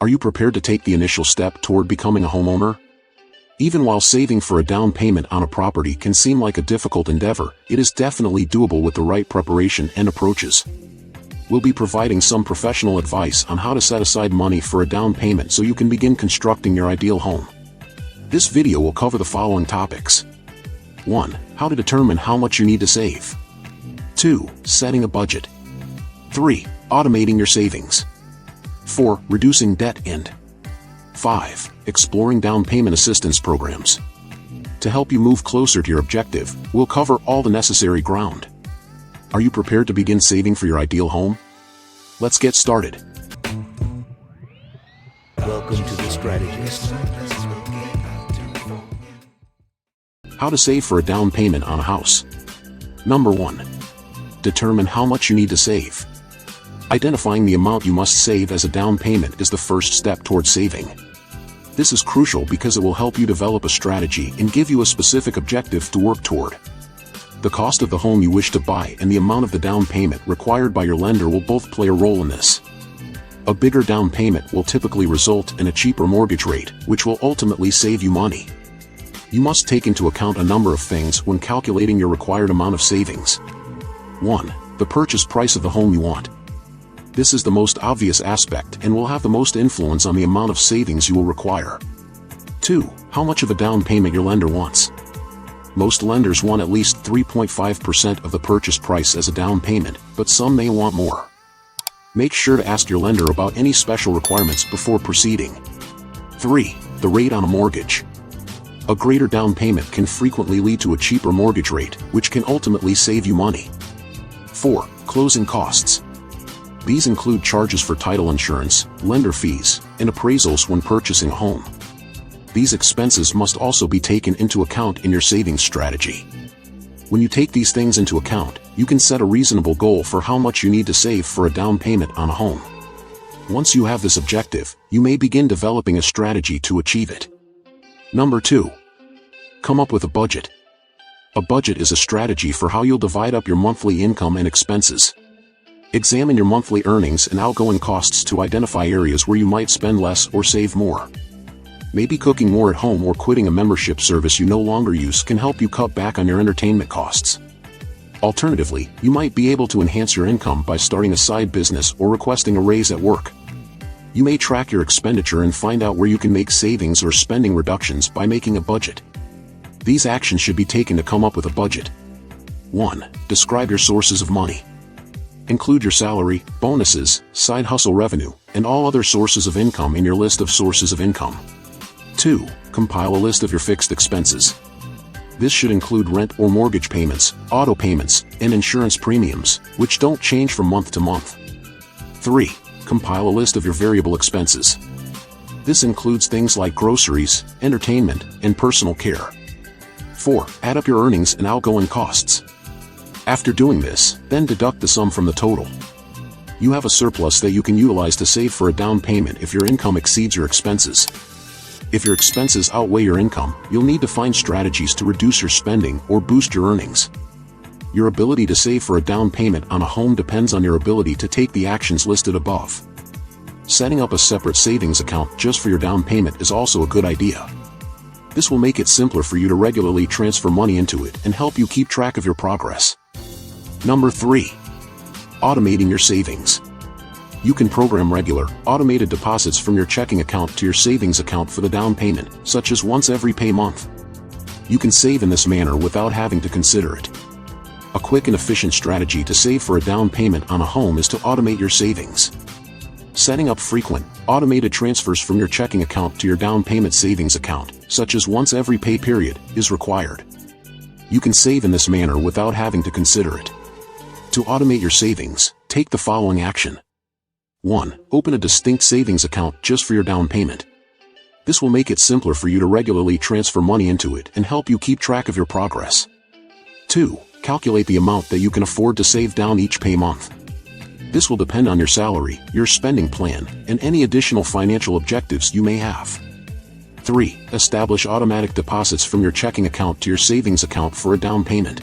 Are you prepared to take the initial step toward becoming a homeowner? Even while saving for a down payment on a property can seem like a difficult endeavor, it is definitely doable with the right preparation and approaches. We'll be providing some professional advice on how to set aside money for a down payment so you can begin constructing your ideal home. This video will cover the following topics. 1. How to determine how much you need to save. 2. Setting a budget. 3. Automating your savings. 4. Reducing debt. And 5. Exploring down payment assistance programs. To help you move closer to your objective, we'll cover all the necessary ground. Are you prepared to begin saving for your ideal home? Let's get started. Welcome to the Strategist. How to save for a down payment on a house. Number 1. Determine how much you need to save. Identifying the amount you must save as a down payment is the first step towards saving. This is crucial because it will help you develop a strategy and give you a specific objective to work toward. The cost of the home you wish to buy and the amount of the down payment required by your lender will both play a role in this. A bigger down payment will typically result in a cheaper mortgage rate, which will ultimately save you money. You must take into account a number of things when calculating your required amount of savings. 1. The purchase price of the home you want. This is the most obvious aspect and will have the most influence on the amount of savings you will require. 2. How much of a down payment your lender wants. Most lenders want at least 3.5% of the purchase price as a down payment, but some may want more. Make sure to ask your lender about any special requirements before proceeding. 3. The rate on a mortgage. A greater down payment can frequently lead to a cheaper mortgage rate, which can ultimately save you money. 4. Closing costs. These include charges for title insurance, lender fees, and appraisals when purchasing a home. These expenses must also be taken into account in your savings strategy. When you take these things into account, you can set a reasonable goal for how much you need to save for a down payment on a home. Once you have this objective, you may begin developing a strategy to achieve it. Number 2. Come up with a budget. A budget is a strategy for how you'll divide up your monthly income and expenses. Examine your monthly earnings and outgoing costs to identify areas where you might spend less or save more. Maybe cooking more at home or quitting a membership service you no longer use can help you cut back on your entertainment costs. Alternatively, you might be able to enhance your income by starting a side business or requesting a raise at work. You may track your expenditure and find out where you can make savings or spending reductions by making a budget. These actions should be taken to come up with a budget. 1. Describe your sources of money. Include your salary, bonuses, side hustle revenue, and all other sources of income in your list of sources of income. 2. Compile a list of your fixed expenses. This should include rent or mortgage payments, auto payments, and insurance premiums, which don't change from month to month. 3. Compile a list of your variable expenses. This includes things like groceries, entertainment, and personal care. 4. Add up your earnings and outgoing costs. After doing this, then deduct the sum from the total. You have a surplus that you can utilize to save for a down payment if your income exceeds your expenses. If your expenses outweigh your income, you'll need to find strategies to reduce your spending or boost your earnings. Your ability to save for a down payment on a home depends on your ability to take the actions listed above. Setting up a separate savings account just for your down payment is also a good idea. This will make it simpler for you to regularly transfer money into it and help you keep track of your progress. Number 3. Automating your savings. You can program regular, automated deposits from your checking account to your savings account for the down payment, such as once every pay month. You can save in this manner without having to consider it. A quick and efficient strategy to save for a down payment on a home is to automate your savings. Setting up frequent, automated transfers from your checking account to your down payment savings account, such as once every pay period, is required. You can save in this manner without having to consider it. To automate your savings, take the following action. 1. Open a distinct savings account just for your down payment. This will make it simpler for you to regularly transfer money into it and help you keep track of your progress. 2. Calculate the amount that you can afford to save down each pay month. This will depend on your salary, your spending plan, and any additional financial objectives you may have. 3. Establish automatic deposits from your checking account to your savings account for a down payment.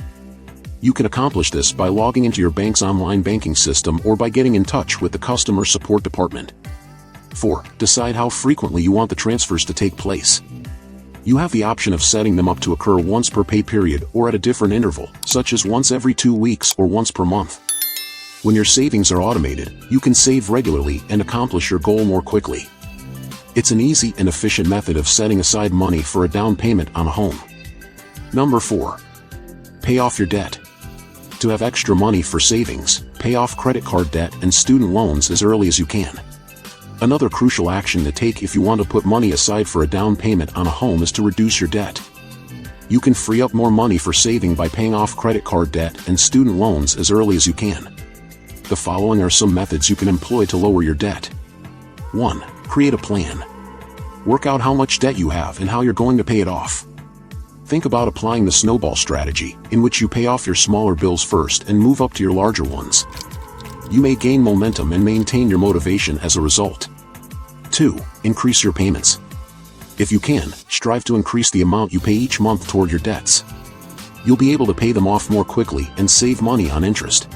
You can accomplish this by logging into your bank's online banking system or by getting in touch with the customer support department. 4. Decide how frequently you want the transfers to take place. You have the option of setting them up to occur once per pay period or at a different interval, such as once every 2 weeks or once per month. When your savings are automated, you can save regularly and accomplish your goal more quickly. It's an easy and efficient method of setting aside money for a down payment on a home. Number 4. Pay off your debt. To have extra money for savings, pay off credit card debt and student loans as early as you can. Another crucial action to take if you want to put money aside for a down payment on a home is to reduce your debt. You can free up more money for saving by paying off credit card debt and student loans as early as you can. The following are some methods you can employ to lower your debt. 1. Create a plan. Work out how much debt you have and how you're going to pay it off. Think about applying the snowball strategy, in which you pay off your smaller bills first and move up to your larger ones. You may gain momentum and maintain your motivation as a result. 2. Increase your payments. If you can, strive to increase the amount you pay each month toward your debts. You'll be able to pay them off more quickly and save money on interest.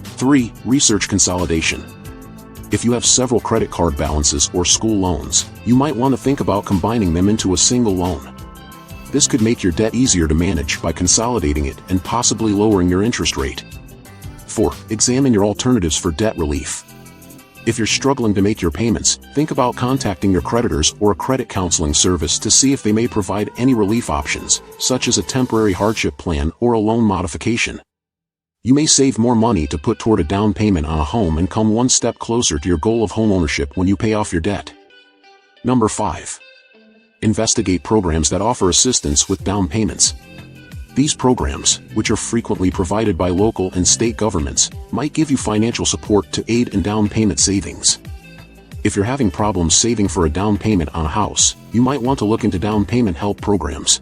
3. Research consolidation. If you have several credit card balances or school loans, you might want to think about combining them into a single loan. This could make your debt easier to manage by consolidating it and possibly lowering your interest rate. 4. Examine your alternatives for debt relief. If you're struggling to make your payments, think about contacting your creditors or a credit counseling service to see if they may provide any relief options, such as a temporary hardship plan or a loan modification. You may save more money to put toward a down payment on a home and come one step closer to your goal of homeownership when you pay off your debt. Number 5. Investigate programs that offer assistance with down payments. These programs, which are frequently provided by local and state governments, might give you financial support to aid in down payment savings. If you're having problems saving for a down payment on a house, you might want to look into down payment help programs.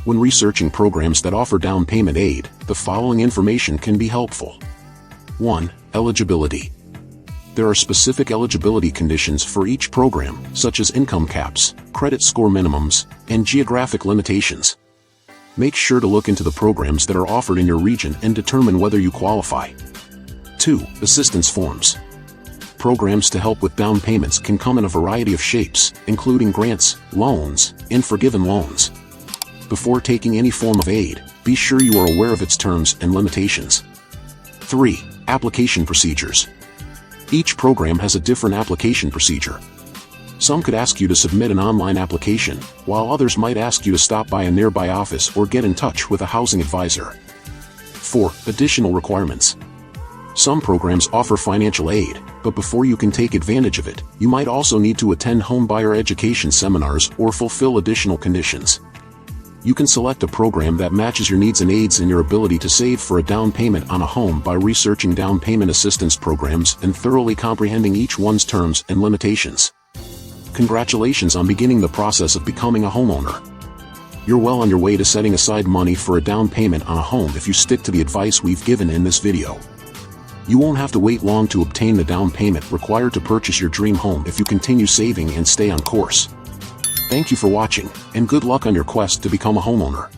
When researching programs that offer down payment aid, the following information can be helpful. 1. Eligibility. There are specific eligibility conditions for each program, such as income caps, credit score minimums, and geographic limitations. Make sure to look into the programs that are offered in your region and determine whether you qualify. 2. Assistance forms. Programs to help with down payments can come in a variety of shapes, including grants, loans, and forgiven loans. Before taking any form of aid, be sure you are aware of its terms and limitations. 3. Application procedures. Each program has a different application procedure. Some could ask you to submit an online application, while others might ask you to stop by a nearby office or get in touch with a housing advisor. 4. Additional requirements. Some programs offer financial aid, but before you can take advantage of it, you might also need to attend homebuyer education seminars or fulfill additional conditions. You can select a program that matches your needs and aids in your ability to save for a down payment on a home by researching down payment assistance programs and thoroughly comprehending each one's terms and limitations. Congratulations on beginning the process of becoming a homeowner. You're well on your way to setting aside money for a down payment on a home if you stick to the advice we've given in this video. You won't have to wait long to obtain the down payment required to purchase your dream home if you continue saving and stay on course. Thank you for watching, and good luck on your quest to become a homeowner.